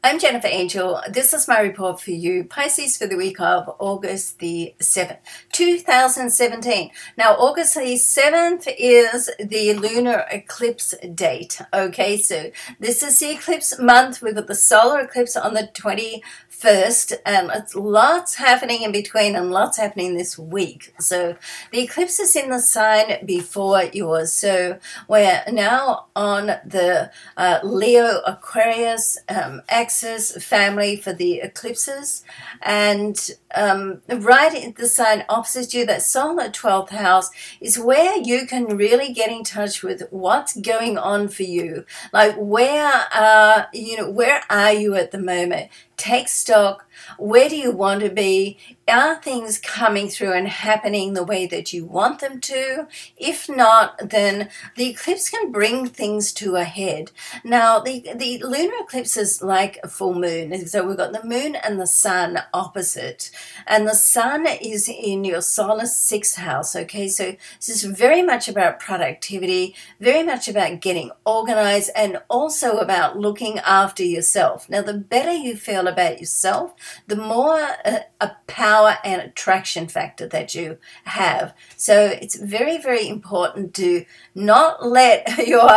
I'm Jennifer Angel. This is my report for you, Pisces, for the week of August the 7th, 2017. Now, August the 7th is the lunar eclipse date. Okay, so this is the eclipse month. We've got the solar eclipse on the 21st, and it's lots happening in between and lots happening this week. So the eclipse is in the sign before yours. So we're now on the Leo Aquarius axis family for the eclipses, and right in the sign opposite you, that solar 12th house, is where you can really get in touch with what's going on for you. Like where are you at the moment? Take stock. Where do you want to be? Are things coming through and happening the way that you want them to? If not, then the eclipse can bring things to a head. Now, the lunar eclipse is like a full moon. So we've got the moon and the sun opposite. And the sun is in your solar 6th house, okay? So this is very much about productivity, very much about getting organized, and also about looking after yourself. Now, the better you feel about yourself, the more a power and attraction factor that you have. So it's very, very important to not let your,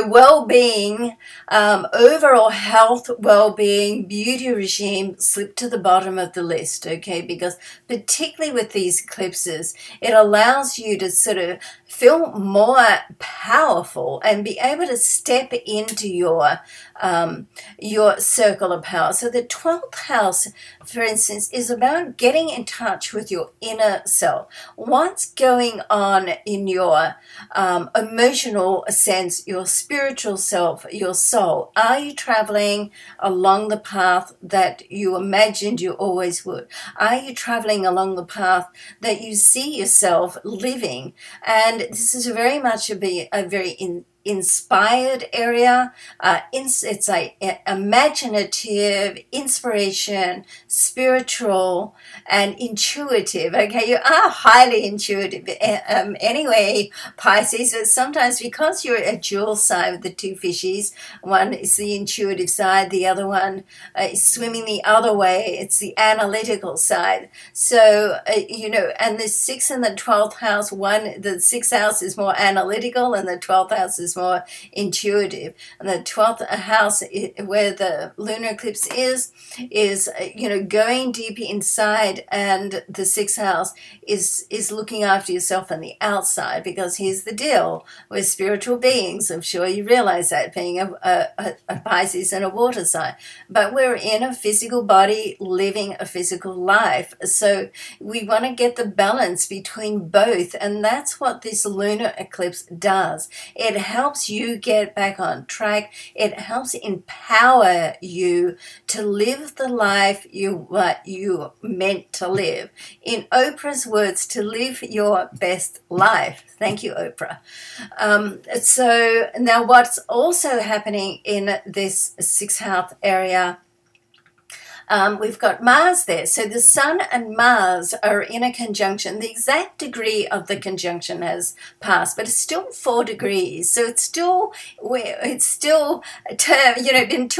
well-being, overall health, well-being, beauty regime slip to the bottom of the list, okay? Because particularly with these eclipses, it allows you to sort of feel more powerful and be able to step into your circle of power. So the 12th house, for instance, is about getting in touch with your inner self. What's going on in your emotional sense, your spiritual self, your soul? Are you traveling along the path that you imagined you always would? Are you traveling along the path that you see yourself living? And this is very much a very inspired area. It's like imaginative, inspiration, spiritual, and intuitive. Okay, you are highly intuitive anyway, Pisces, but sometimes because you're a dual sign with the two fishies, one is the intuitive side, the other one is swimming the other way. It's the analytical side. So, and the 6th and the 12th house, the 6th house is more analytical and the 12th house is more intuitive. And the 12th house, where the lunar eclipse is going deep inside, and the 6th house is looking after yourself on the outside. Because here's the deal, we're spiritual beings. I'm sure you realize that, being a Pisces and a water sign, but we're in a physical body living a physical life. So we want to get the balance between both, and that's what this lunar eclipse does. It helps you get back on track. It helps empower you to live the life you meant to live. In Oprah's words, to live your best life. Thank you, Oprah. So now what's also happening in this 6th house area, we've got Mars there. So the Sun and Mars are in a conjunction. The exact degree of the conjunction has passed, but it's still 4 degrees. So it's still until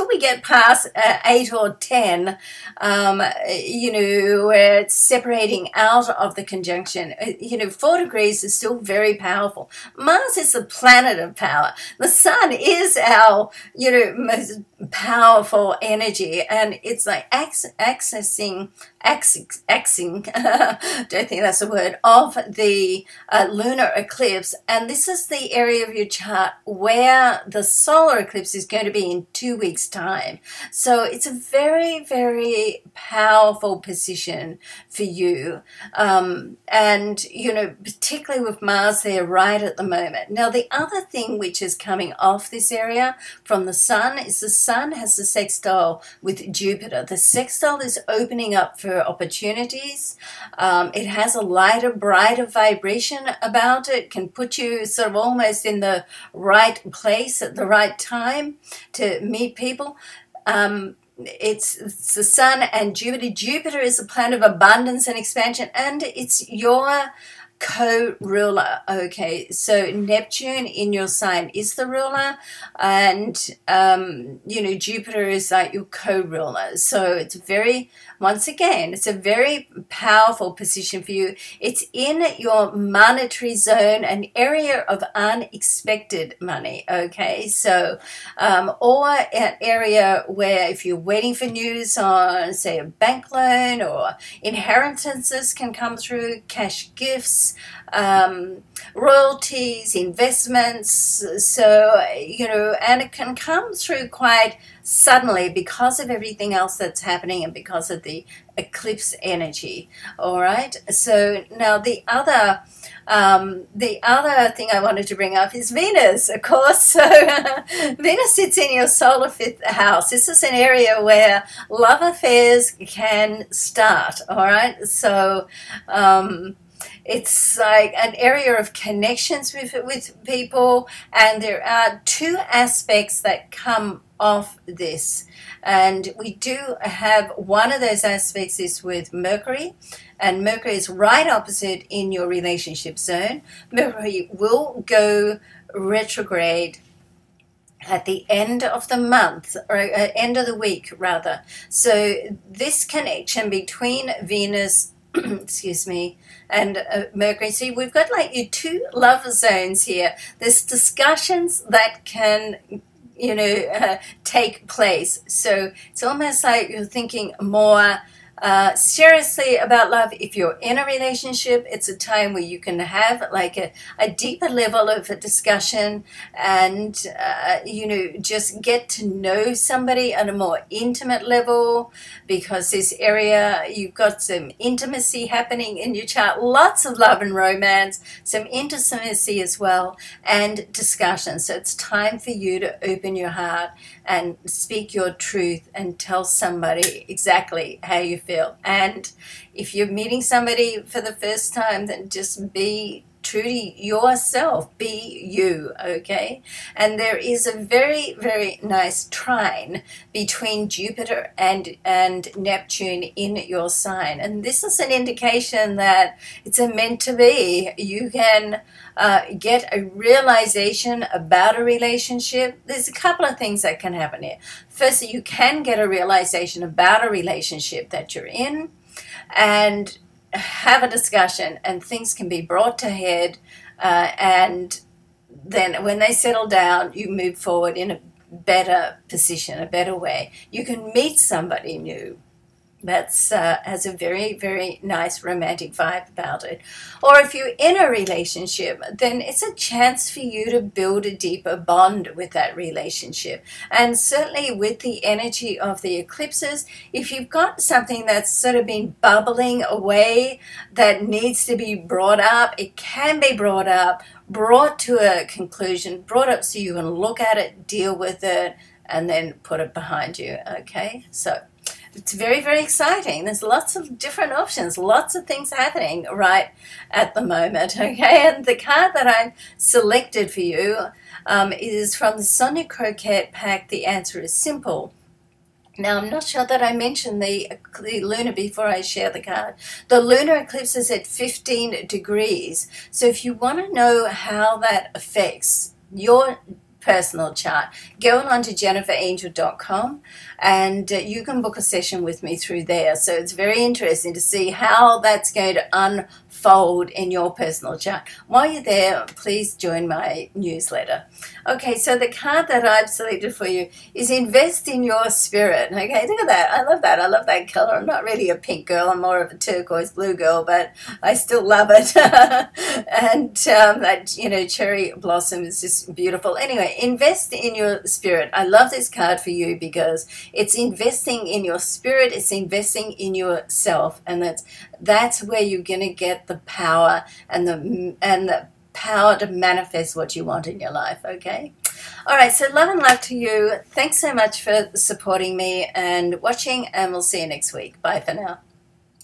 we get past 8 or 10, where it's separating out of the conjunction. 4 degrees is still very powerful. Mars is the planet of power. The Sun is our, most powerful energy, and it's like accessing don't think that's a word, of the lunar eclipse. And this is the area of your chart where the solar eclipse is going to be in 2 weeks' time. So it's a very, very powerful position for you. And, particularly with Mars there right at the moment. Now, the other thing which is coming off this area from the Sun is the Sun has a sextile with Jupiter. The sextile is opening up for opportunities. It has a lighter, brighter vibration about it. Can put you sort of almost in the right place at the right time to meet people. It's the Sun and Jupiter. Jupiter is a planet of abundance and expansion, and it's your co-ruler. Okay, so Neptune in your sign is the ruler, and you know, Jupiter is like your co-ruler. So it's very, once again, it's a very powerful position for you. It's in your monetary zone, an area of unexpected money. Okay, so or an area where if you're waiting for news on, say, a bank loan, or inheritances can come through, cash gifts, royalties, investments. So, you know, and it can come through quite suddenly because of everything else that's happening and because of the eclipse energy. All right, so now the other thing I wanted to bring up is Venus, of course. So Venus sits in your solar 5th house. This is an area where love affairs can start. All right, so it's like an area of connections with people, and there are two aspects that come off this, and we do have one of those aspects is with Mercury, and Mercury is right opposite in your relationship zone. Mercury will go retrograde at the end of the month, or end of the week rather. So this connection between Venus excuse me, and Mercury. See, we've got like your two love zones here. There's discussions that can, you know, take place. So it's almost like you're thinking more seriously about love. If you're in a relationship, it's a time where you can have like a deeper level of a discussion, and you know, just get to know somebody on a more intimate level, because this area, you've got some intimacy happening in your chart, lots of love and romance, some intimacy as well, and discussion. So it's time for you to open your heart and speak your truth and tell somebody exactly how you feel. And if you're meeting somebody for the first time, then just be true to yourself, be you, okay? And there is a very, very nice trine between Jupiter and Neptune in your sign, and this is an indication that it's a meant to be. You can get a realization about a relationship. There's a couple of things that can happen here. Firstly, you can get a realization about a relationship that you're in, and have a discussion, and things can be brought to head, and then when they settle down, you move forward in a better position, a better way. You can meet somebody new that's has a very, very nice romantic vibe about it. Or if you're in a relationship, then it's a chance for you to build a deeper bond with that relationship. And certainly with the energy of the eclipses, if you've got something that's sort of been bubbling away that needs to be brought up, it can be brought up, brought to a conclusion, brought up so you can look at it, deal with it, and then put it behind you, okay? So it's very, very exciting. There's lots of different options, lots of things happening right at the moment, okay? And the card that I've selected for you is from the Sonia Croquette pack. The answer is simple. Now, I'm not sure that I mentioned the lunar before I share the card. The lunar eclipse is at 15 degrees. So if you want to know how that affects your personal chart, go on to jenniferangel.com, and you can book a session with me through there. So it's very interesting to see how that's going to unfold in your personal chart. While you're there, please join my newsletter. Okay, so the card that I've selected for you is Invest in Your Spirit. Okay, look at that. I love that. I love that color. I'm not really a pink girl. I'm more of a turquoise blue girl, but I still love it. And that, you know, cherry blossom is just beautiful. Anyway, invest in your spirit. I love this card for you because it's investing in your spirit. It's investing in yourself, and that's where you're going to get the power and the power to manifest what you want in your life, okay? All right, so love and luck to you. Thanks so much for supporting me and watching, and we'll see you next week. Bye for now.